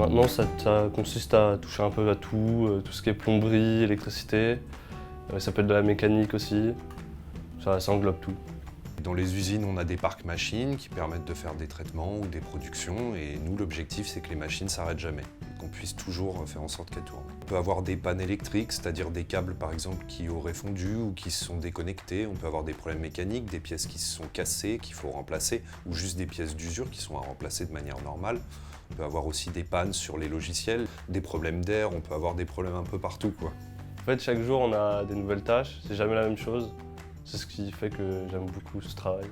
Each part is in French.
Maintenant, ça consiste à toucher un peu à tout, tout ce qui est plomberie, électricité. Ça peut être de la mécanique aussi. Ça englobe tout. Dans les usines, on a des parcs machines qui permettent de faire des traitements ou des productions. Et nous, l'objectif, c'est que les machines ne s'arrêtent jamais, qu'on puisse toujours faire en sorte qu'elles tournent. On peut avoir des pannes électriques, c'est-à-dire des câbles, par exemple, qui auraient fondu ou qui se sont déconnectés. On peut avoir des problèmes mécaniques, des pièces qui se sont cassées, qu'il faut remplacer, ou juste des pièces d'usure qui sont à remplacer de manière normale. On peut avoir aussi des pannes sur les logiciels, des problèmes d'air, on peut avoir des problèmes un peu partout, quoi. En fait, chaque jour, on a des nouvelles tâches. C'est jamais la même chose. C'est ce qui fait que j'aime beaucoup ce travail.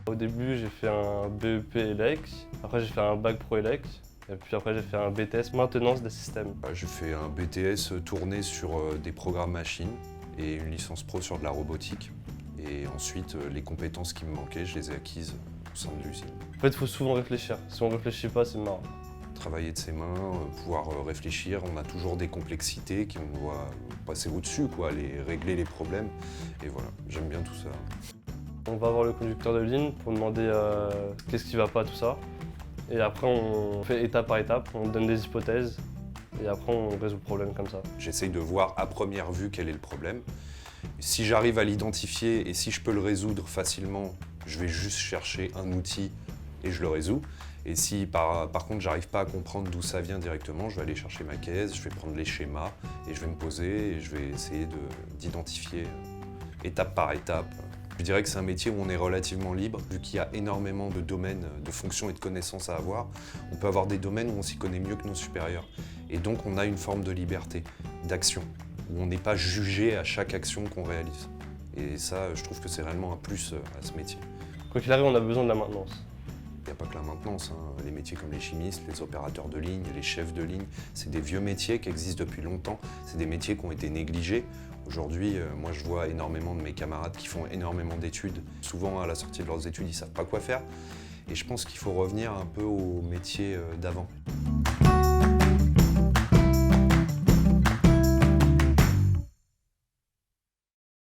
Au début, j'ai fait un BEP élec, après j'ai fait un bac pro élec, et puis après j'ai fait un BTS maintenance des systèmes. J'ai fait un BTS tourné sur des programmes machines et une licence pro sur de la robotique. Et ensuite, les compétences qui me manquaient, je les ai acquises au sein de l'usine. En fait, il faut souvent réfléchir. Si on réfléchit pas, c'est marrant. Travailler de ses mains, pouvoir réfléchir, on a toujours des complexités qu'on doit passer au-dessus, quoi, régler les problèmes. Et voilà, j'aime bien tout ça. On va voir le conducteur de ligne pour demander qu'est-ce qui va pas, tout ça. Et après, on fait étape par étape, on donne des hypothèses. Et après, on résout le problème comme ça. J'essaye de voir à première vue quel est le problème. Si j'arrive à l'identifier et si je peux le résoudre facilement, je vais juste chercher un outil et je le résous. Et si par contre j'arrive pas à comprendre d'où ça vient directement, je vais aller chercher ma caisse, je vais prendre les schémas et je vais me poser et je vais essayer d'identifier étape par étape. Je dirais que c'est un métier où on est relativement libre, vu qu'il y a énormément de domaines, de fonctions et de connaissances à avoir. On peut avoir des domaines où on s'y connaît mieux que nos supérieurs. Et donc on a une forme de liberté, d'action, où on n'est pas jugé à chaque action qu'on réalise. Et ça, je trouve que c'est réellement un plus à ce métier. Quoi qu'il arrive, on a besoin de la maintenance. Il n'y a pas que la maintenance, hein. Les métiers comme les chimistes, les opérateurs de ligne, les chefs de ligne, c'est des vieux métiers qui existent depuis longtemps. C'est des métiers qui ont été négligés. Aujourd'hui, moi je vois énormément de mes camarades qui font énormément d'études. Souvent à la sortie de leurs études, ils ne savent pas quoi faire. Et je pense qu'il faut revenir un peu aux métiers d'avant.